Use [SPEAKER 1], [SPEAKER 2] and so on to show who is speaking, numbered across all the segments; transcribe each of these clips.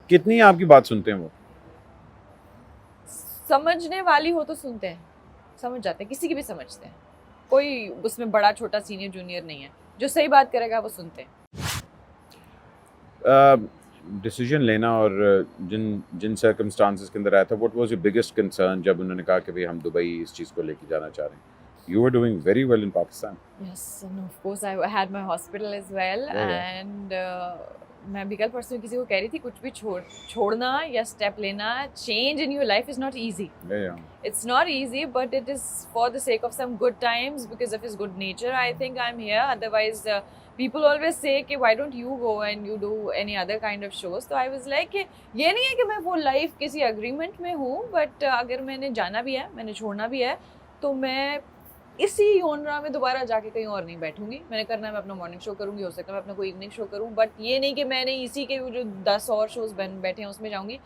[SPEAKER 1] कितनी आपकी बात सुनते हैं वो?
[SPEAKER 2] समझने वाली हो तो सुनते हैं, समझ जाते हैं, किसी की भी समझते हैं। कोई उसमें बड़ा छोटा सीनियर जूनियर नहीं है, जो सही बात करेगा वो सुनते हैं।
[SPEAKER 1] डिसीजन लेना और जिन जिन सर्कमस्टांसेस के अंदर आया था, what was your biggest concern जब उन्होंने कहा कि भाई हम दुबई इस चीज़ को लेके जाना चाह रहे हैं? You were doing very well in Pakistan.
[SPEAKER 2] Yes, and of course I had my hospital as well.
[SPEAKER 1] Yeah.
[SPEAKER 2] And मैं भी कल परसों किसी को कह रही थी कुछ भी छोड़ना या स्टेप लेना, change in your life is not easy.
[SPEAKER 1] Yeah.
[SPEAKER 2] It's not easy, but it is for the sake of some good times, because of his good nature. I think I'm here. Otherwise, people always say कि why don't you go and you do any other kind of shows? So I was like कि ये नहीं है कि मैं full life किसी agreement में हूँ, but अगर मैंने जाना भी है, मैंने छोड़ना भी है, तो मैं इसी योनरा में दोबारा जाके कहीं और नहीं बैठूंगी। मैंने करना है, मैं अपना मॉर्निंग शो करूंगी, हो सकता है मैं अपना कोई इवनिंग शो करूं, बट ये नहीं कि मैंने इसी के जो 10 और शोज बैठे हैं उसमें जाऊंगी।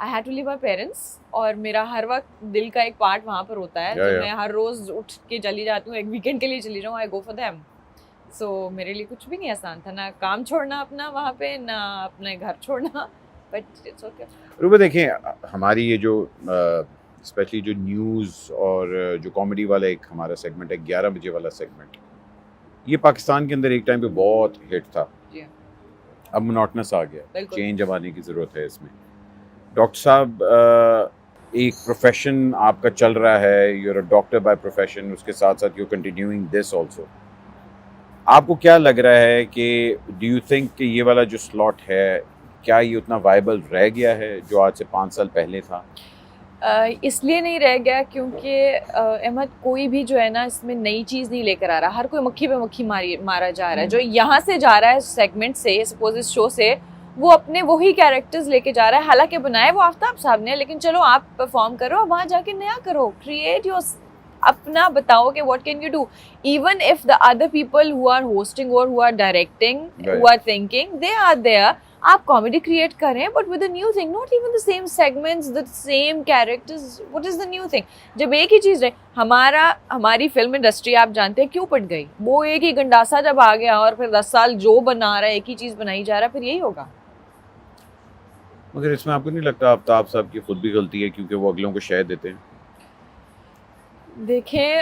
[SPEAKER 2] I had to leave my parents, और मेरा हर वक्त दिल का एक पार्ट वहाँ पर होता है।
[SPEAKER 1] Yeah.
[SPEAKER 2] मैं हर रोज उठ के चली जाती हूँ, एक वीकेंड के लिए चली जाऊँ, आई गो फॉर देम। सो मेरे लिए कुछ भी नहीं आसान था, ना काम छोड़ना अपना वहाँ पे, ना अपने घर छोड़ना, बट इट्स ओके।
[SPEAKER 1] रूबा, देखें हमारी ये जो स्पेशली जो न्यूज़ और जो कॉमेडी वाला एक हमारा सेगमेंट है, 11 बजे वाला सेगमेंट, ये पाकिस्तान के अंदर एक टाइम पे बहुत हिट था।
[SPEAKER 2] जी।
[SPEAKER 1] अब मोनोटनस आ गया,
[SPEAKER 2] बिल्कुल।
[SPEAKER 1] चेंज अब आने की ज़रूरत है इसमें। डॉक्टर साहब, एक प्रोफेशन आपका चल रहा है, you are a doctor by profession, उसके साथ साथ you are continuing this also. आपको क्या लग रहा है कि डू यू थिंक कि ये वाला जो स्लॉट है, क्या ये उतना वायबल रह गया है जो आज से 5 साल पहले था?
[SPEAKER 2] इसलिए नहीं रह गया क्योंकि अहमद, कोई भी जो है ना इसमें नई चीज़ नहीं लेकर आ रहा। हर कोई मक्खी पे मक्खी मारा जा रहा है। जो यहाँ से जा रहा है सेगमेंट से, सपोज इस शो से, वो अपने वही कैरेक्टर्स लेके जा रहा है। हालांकि बनाए वो आफ्ताब साहब ने, लेकिन चलो आप परफॉर्म करो, वहाँ जाके नया करो, क्रिएट योर, अपना बताओ कि what can you do. Even if the other people who are hosting और who are directing, who are thinking, they are there, आप कॉमेडी क्रिएट करें but with a new thing, not even the same segments, the same characters. What is the new thing? जब एक ही चीज़ रहे, हमारी film industry आप जानते हैं क्यों पट गई? वो एक ही गंडासा जब आ गया और फिर 10 साल जो बना रहा है, एक ही चीज़ बनाई जा रहा है, फिर यही होगा।
[SPEAKER 1] मगर इसमें आपको नहीं लगता आफ्ताब साहब की खुद भी गलती है, क्योंकि वो अगलों को शय देते हैं?
[SPEAKER 2] देखें,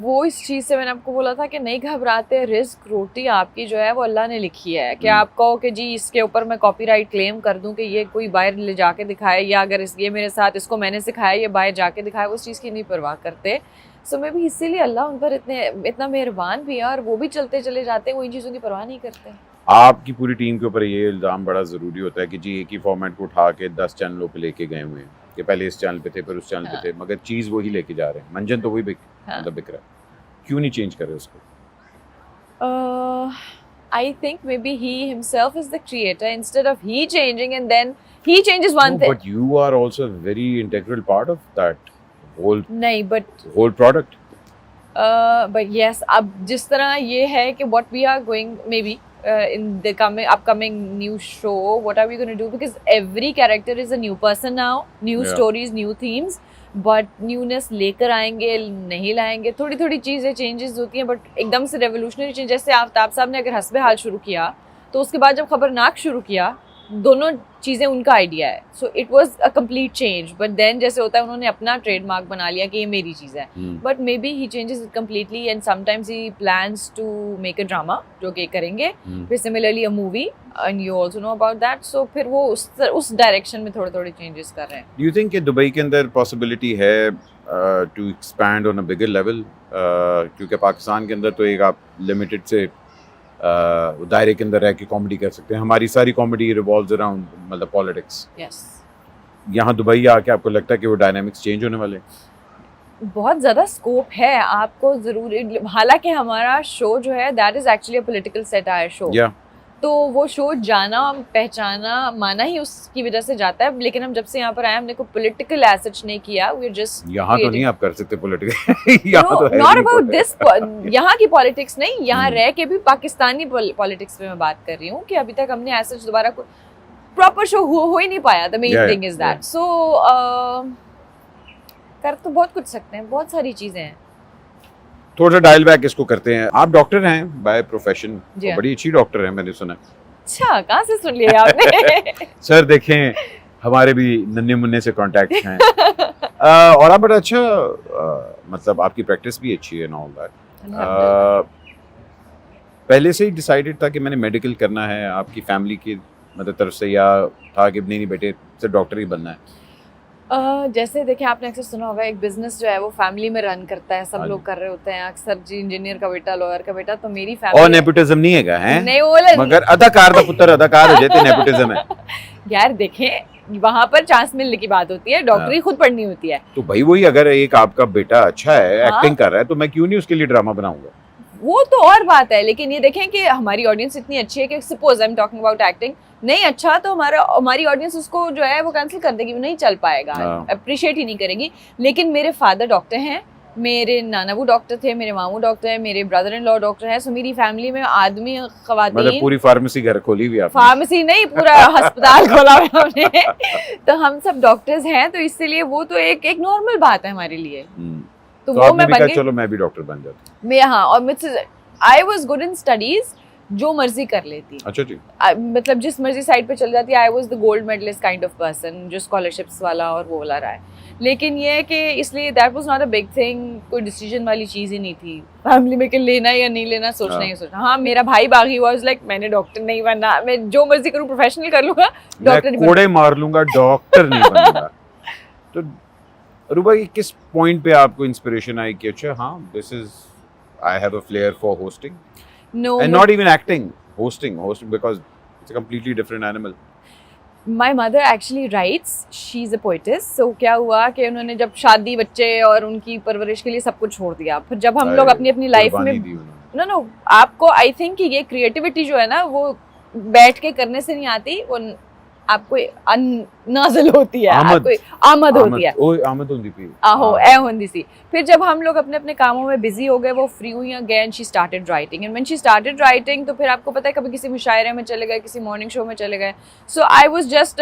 [SPEAKER 2] वो इस चीज़ से मैंने आपको बोला था कि नहीं घबराते। रिस्क रोटी आपकी जो है वो अल्लाह ने लिखी है। कि आप कहो कि जी इसके ऊपर मैं कॉपीराइट क्लेम कर दूं कि ये कोई बाहर ले जाके दिखाए, या अगर ये मेरे साथ, इसको मैंने सिखाया, ये बाहर जाके दिखाए, उस चीज़ की नहीं परवाह करते। सो मैं भी इसीलिए अल्लाह उन पर इतना मेहरबान भी है, और वो भी चलते चले जाते हैं, वो इन चीज़ों की परवाह नहीं करते।
[SPEAKER 1] आपकी पूरी टीम के ऊपर ये इल्ज़ाम बड़ा ज़रूरी होता है कि जी एक ही फॉर्मेट को उठा के 10 चैनलों पे लेके गए हुए हैं, कि पहले इस चैनल पे थे, फिर उस चैनल पे थे, मगर चीज़ वही लेके जा रहे हैं, मंजन तो वही बिक रहा है। क्यों नहीं चेंज कर रहे उसको?
[SPEAKER 2] I think maybe he himself is the creator, instead of he changing and then he changes one thing.
[SPEAKER 1] But you are also a very integral part of that
[SPEAKER 2] नहीं,
[SPEAKER 1] whole product.
[SPEAKER 2] but yes, अब जिस तरह ये है कि what we are going maybe in the upcoming new show, what are we going to do? Because every character is a new person now, new stories, new themes, but newness लेकर आएंगे नहीं लाएंगे, थोड़ी थोड़ी चीज़ें चेंजेस होती हैं, but एकदम से रेवोल्यूशनरी चेंज। जैसे आफ्ताब साहब ने अगर हस्बे हाल शुरू किया, तो उसके बाद जब खबरनाक शुरू किया, दोनों चीज़ें उनका आइडिया है, so it was a complete change. But then जैसे होता है, उन्होंने अपना ट्रेडमार्क बना लिया कि ये मेरी चीज़ है, but maybe he changes it completely, and sometimes he plans to make a drama, जो कि करेंगे, फिर similarly a movie, and you also know about that. So फिर वो उस डायरेक्शन में थोड़े थोड़े चेंजेस कर रहे हैं।
[SPEAKER 1] डू यू थिंक कि दुबई के अंदर पॉसिबिलिटी है to expand on a bigger level? क्योंकि पाकिस्तान के अंदर तो एक आप लिमिटेड से दायरे के अंदर रह के कॉमेडी कर सकते हैं, हमारी सारी कॉमेडी रिवॉल्व्स अराउंड मतलब पॉलिटिक्स।
[SPEAKER 2] यस।
[SPEAKER 1] यहाँ दुबई आके आपको लगता है कि वो डायनामिक्स चेंज होने वाले?
[SPEAKER 2] बहुत ज़्यादा स्कोप है, आपको ज़रूरी, हालांकि हमारा शो जो है that is actually a political satire show, तो वो शो जाना पहचाना माना ही उसकी वजह से जाता है। लेकिन हम जब से यहाँ पर आए, हमने कोई पॉलिटिकल एसेच नहीं किया, वी आर जस्ट
[SPEAKER 1] यहाँ तो नहीं आप कर सकते पॉलिटिकल।
[SPEAKER 2] नॉट अबाउट दिस, यहाँ की पॉलिटिक्स नहीं, यहाँ रह के भी पाकिस्तानी पॉलिटिक्स पे मैं बात कर रही हूँ कि अभी तक हमने एसेच दोबारा कोई प्रॉपर शो हो ही नहीं पाया। The main thing is that. So कर तो बहुत कुछ सकते हैं, बहुत सारी चीजें हैं।
[SPEAKER 1] थोड़ा सा डायल बैक इसको करते हैं। आप डॉक्टर हैं बाय प्रोफेशन,
[SPEAKER 2] जी हाँ।
[SPEAKER 1] बड़ी अच्छी डॉक्टर हैं मैंने सुना।
[SPEAKER 2] अच्छा, कहाँ से सुन लिया आपने?
[SPEAKER 1] सर देखें, हमारे भी नन्हे मुन्ने से कांटेक्ट हैं। और आप बड़ा अच्छा मतलब आपकी प्रैक्टिस भी अच्छी है एंड ऑल दैट। पहले से ही डिसाइडेड था कि मैंने मेडिकल करना है, आपकी फैमिली की मतलब तरफ से, या था कि नहीं बेटे सिर्फ डॉक्टर ही बनना है?
[SPEAKER 2] जैसे देखिए, आपने अक्सर सुना होगा एक बिजनेस जो है वो फैमिली में रन करता है, सब
[SPEAKER 1] हाँ
[SPEAKER 2] लोग
[SPEAKER 1] जी।
[SPEAKER 2] कर रहे होते हैं, अक्सर जी इंजीनियर का बेटा, लॉयर का बेटा, तो मेरी
[SPEAKER 1] और
[SPEAKER 2] फैमिली
[SPEAKER 1] नेपोटिज्म नहीं हैगा हैं?
[SPEAKER 2] नहीं बोला
[SPEAKER 1] मगर अदाकार दा पुत्र अदाकार हो जाते नेपोटिज्म है।
[SPEAKER 2] यार देखें, वहां पर चांस मिलने की बात होती है, डॉक्टरी खुद पढ़नी होती है।
[SPEAKER 1] तो भाई वही, अगर एक आपका बेटा अच्छा है,
[SPEAKER 2] हाँ।
[SPEAKER 1] एक्टिंग कर रहा है, तो मैं क्यों नहीं उसके लिए ड्रामा बनाऊंगा?
[SPEAKER 2] वो तो और बात है, लेकिन ये देखें कि हमारी ऑडियंस इतनी अच्छी है कि suppose I am talking about acting, नहीं अच्छा तो हमारी ऑडियंस उसको जो है वो कैंसिल कर देगी, वो नहीं चल पाएगा,
[SPEAKER 1] हाँ।
[SPEAKER 2] अप्रिशिएट ही नहीं करेगी। लेकिन मेरे फादर डॉक्टर हैं, मेरे नानाबू डॉक्टर थे, मेरे मामू डॉक्टर है, मेरे ब्रदर इन लॉ डॉक्टर है, सो मेरी फैमिली में आदमी
[SPEAKER 1] मतलब
[SPEAKER 2] खवातीन,
[SPEAKER 1] पूरी फार्मेसी घर खोली हुई आपने?
[SPEAKER 2] फार्मेसी नहीं, पूरा अस्पताल खोला हुआ है हमने। तो हम सब डॉक्टर्स हैं, तो इसलिए वो तो एक नॉर्मल बात है हमारे लिए। तो
[SPEAKER 1] तो
[SPEAKER 2] वो
[SPEAKER 1] आपने
[SPEAKER 2] मैं
[SPEAKER 1] भी
[SPEAKER 2] बन
[SPEAKER 1] कहा
[SPEAKER 2] गई।
[SPEAKER 1] चलो मैं भी डॉक्टर बन जाता हूँ।
[SPEAKER 2] मैं हाँ, और मुझसे I was good in studies, जो मर्जी कर लेती,
[SPEAKER 1] अच्छा जी।
[SPEAKER 2] मतलब जिस मर्जी साइड पे चल जाती। I was the gold medalist kind of person, जो स्कॉलरशिप्स वाला और वो वाला रहा है। लेकिन ये है कि इसलिए that was not a big thing, कोई डिसीजन वाली चीज़ ही नहीं थी फैमिली में कि लेना या नहीं लेना, सोचना
[SPEAKER 1] हाँ।
[SPEAKER 2] ही सोचना। हाँ, मेरा भाई बागी वाज लाइक मैंने डॉक्टर नहीं बनना, मैं जो मर्जी करूँ प्रोफेशनल कर लूँगा, डॉक्टर
[SPEAKER 1] मैं
[SPEAKER 2] नहीं
[SPEAKER 1] कोड़े मार लूंगा, डॉक्टर नहीं बनूंगा। तो रूबा, ये किस पॉइंट पे आपको इंस्पिरेशन आई कि अच्छा हाँ this is, I have a flair for hosting
[SPEAKER 2] no.
[SPEAKER 1] And not even acting, hosting because it's a completely different animal?
[SPEAKER 2] My mother actually writes, she is a poetess. So क्या हुआ कि उन्होंने जब शादी, बच्चे और उनकी परवरिश के लिए सब कुछ छोड़ दिया, फिर जब हम लोग अपनी अपनी लाइफ में, नो आपको आई थिंक कि ये क्रिएटिविटी जो है ना वो बैठ के करने से नहीं आती, वो आपको नाज़िल होती है, आपको आमद होती है।
[SPEAKER 1] ओए आमद होती थी।
[SPEAKER 2] आहो ए होंदी सी। फिर जब हम लोग अपने अपने कामों में बिजी हो गए, वो फ्री हुई again, she started writing, and when she started writing, तो फिर आपको पता है कभी किसी मुशायरे में चले गए, किसी मॉर्निंग शो में चले गए। सो आई वाज जस्ट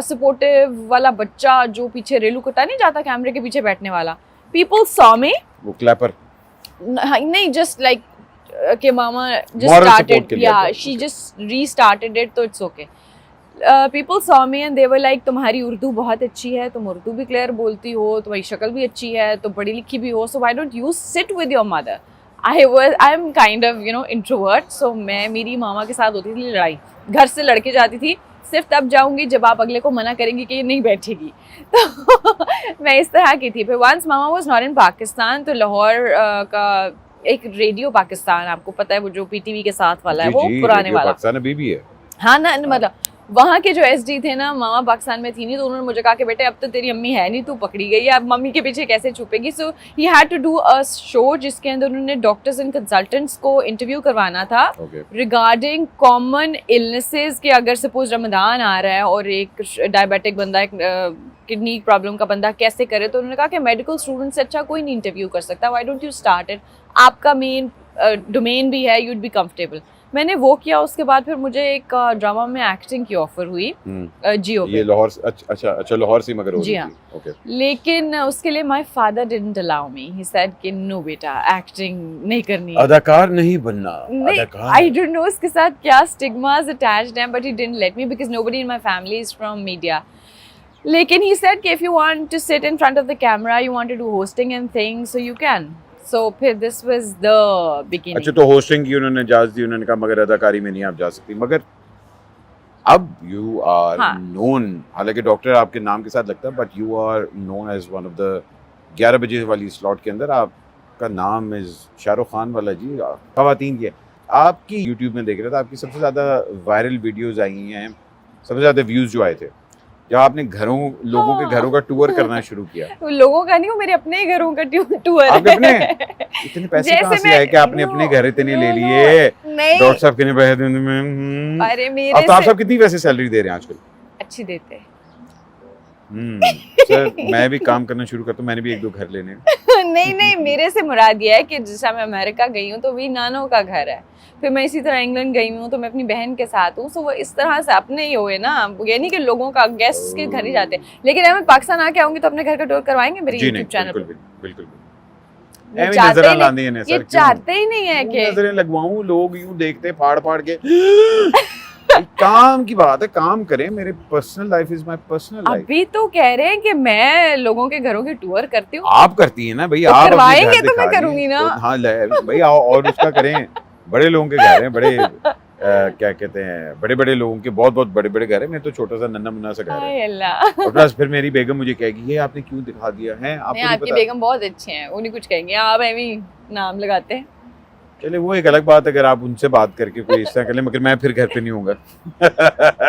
[SPEAKER 2] सपोर्टिव वाला बच्चा जो पीछे रेलू कटा नहीं जाता कैमरे के पीछे बैठने वाला। पीपल सॉ मी,
[SPEAKER 1] वो क्लैपर
[SPEAKER 2] नहीं जस्ट लाइक कि मामा जस्ट
[SPEAKER 1] Moral support
[SPEAKER 2] स्टार्टेड,
[SPEAKER 1] के लिए
[SPEAKER 2] या
[SPEAKER 1] आपको,
[SPEAKER 2] she
[SPEAKER 1] okay.
[SPEAKER 2] Just restarted it, तो it's okay. People saw me and they were like तुम्हारी उर्दू बहुत अच्छी है, तुम उर्दू भी क्लियर बोलती हो, तुम्हारी शक्ल भी अच्छी है, तो पढ़ी लिखी भी हो, so why don't you sit with your mother. I am kind of introvert, so मैं, मेरी मामा के साथ होती थी लड़ाई, घर से लड़के जाती थी, सिर्फ तब जाऊंगी जब आप अगले को मना करेंगी कि ये नहीं बैठेगी। तो मैं इस तरह की थी। फिर वंस मामा वाज नॉट इन पाकिस्तान, तो लाहौर का एक रेडियो पाकिस्तान, आपको पता है वो जो पीटीवी के साथ वाला है, वो पुराने वाला
[SPEAKER 1] पाकिस्तान अभी भी है।
[SPEAKER 2] हाँ ना, मतलब वहाँ के जो एसडी थे ना, मामा पाकिस्तान में थी नहीं, तो उन्होंने मुझे कहा कि बेटे अब तो तेरी अम्मी है नहीं, तू पकड़ी गई है, अब मम्मी के पीछे कैसे छुपेगी। So he had to do a show जिसके अंदर उन्होंने डॉक्टर्स एंड कंसल्टेंट्स को इंटरव्यू करवाना था रिगार्डिंग कॉमन इलनेसेस, कि अगर सपोज रमदान आ रहा है और एक डायबिटिक बंदा, एक किडनी प्रॉब्लम का बंदा कैसे करे, तो उन्होंने कहा कि मेडिकल स्टूडेंट से अच्छा कोई नहीं इंटरव्यू कर सकता, why don't you start it, आपका मेन डोमेन भी है, यूड बी कंफर्टेबल। मैंने वो किया। उसके बाद फिर मुझे एक ड्रामा में एक्टिंग की ऑफर हुई जियो पे।
[SPEAKER 1] ये लाहौर, अच्छा लाहौर से मगर हो
[SPEAKER 2] जी
[SPEAKER 1] रही
[SPEAKER 2] हाँ।
[SPEAKER 1] थी, ओके।
[SPEAKER 2] लेकिन उसके लिए my father didn't allow me, he said कि नो बेटा, एक्टिंग नहीं करनी है,
[SPEAKER 1] अदाकार नहीं बनना,
[SPEAKER 2] नहीं,
[SPEAKER 1] अदाकार।
[SPEAKER 2] आई डोंट नो उसके साथ क्या स्टिग्मास अटैच्ड हैं, but he didn't let me because nobody in my family is from media. लेकिन ही सेड कि if you want to sit in front of the camera, you want to do hosting and things, so you can. So फिर this was the beginning.
[SPEAKER 1] अच्छा, तो hosting की उन्होंने इजाजत दी, उन्होंने कहा मगर अदाकारी में नहीं आप जा सकती। मगर अब यू आर नोन, हालांकि डॉक्टर आपके नाम के साथ लगता है, but you are known as one of the 11 बजे वाली स्लॉट के अंदर आपका नाम इज शाहरुख खान वाला जी, खवातीन की। आपकी यूट्यूब में देख रहा था, आपकी सबसे ज़्यादा वायरल वीडियोज़ आई हैं, सबसे ज़्यादा व्यूज़ जो आए थे जब आपने लोगों के घरों का टूर करना शुरू किया।
[SPEAKER 2] लोगों का नहीं, वो मेरे अपने ही घरों का टूर है।
[SPEAKER 1] आपने अपने इतने पैसे कहाँ से आए कि आपने अपने घर इतने ले लिए? डॉक्टर साहब कितने पैसे देने में?
[SPEAKER 2] अरे मेरे
[SPEAKER 1] अब तो आप साहब कितनी पैसे सैलरी दे रहे हैं आजकल?
[SPEAKER 2] अच्छी देते हैं।
[SPEAKER 1] सर मैं भी काम करना शुरू करता हूँ, मैंने भी 1-2 घर लेने हैं।
[SPEAKER 2] नहीं, मेरे से मुराद ये है कि जैसा मैं अमेरिका गई हूँ तो वही नानों का घर है, फिर मैं इसी तरह इंग्लैंड गई हूँ तो मैं अपनी बहन के साथ हूँ, सो वो इस तरह से अपने ही हुए ना, ये नहीं कि लोगों का गेस्ट के घर ही जाते। लेकिन मैं पाकिस्तान आके आऊंगी तो अपने घर का टूर करवाएंगे मेरे यूट्यूब चैनल पर।
[SPEAKER 1] बिल्कुल
[SPEAKER 2] ये चाहते ही नहीं है कि
[SPEAKER 1] नजरें लगवाऊं, लोग यूं देखते फाड़ फाड़ के काम की बात है, काम करें, मेरे personal life is my personal life.
[SPEAKER 2] अभी तो कह रहे हैं कि मैं लोगों के घरों की टूर करती हूँ।
[SPEAKER 1] आप करती हैं ना भाई,
[SPEAKER 2] तो
[SPEAKER 1] आप अपने
[SPEAKER 2] करवाएंगे
[SPEAKER 1] घर
[SPEAKER 2] तो मैं
[SPEAKER 1] दिखा रही हैं,
[SPEAKER 2] करूंगी ना।
[SPEAKER 1] तो हाँ भाई आओ और उसका करें, बड़े लोगों के घर हैं, बड़े क्या कहते हैं, बड़े बड़े लोगों के बहुत बहुत बड़े बड़े घर है, मैं तो छोटा सा नन्ना मुन्ना सा घर है।
[SPEAKER 2] हाय अल्लाह।
[SPEAKER 1] और प्लस फिर मेरी बेगम मुझे कहेगी ये आपने क्यों दिखा दिया है,
[SPEAKER 2] नहीं,
[SPEAKER 1] आपको नहीं
[SPEAKER 2] आपकी
[SPEAKER 1] पता।
[SPEAKER 2] बेगम बहुत अच्छे हैं, वो नहीं कुछ कहेंगे, आप एवी नाम लगाते हैं।
[SPEAKER 1] चले वो एक अलग बात है, अगर आप उनसे बात करके कोई इस तरह कर ले, मगर मैं फिर घर पे नहीं होऊंगा।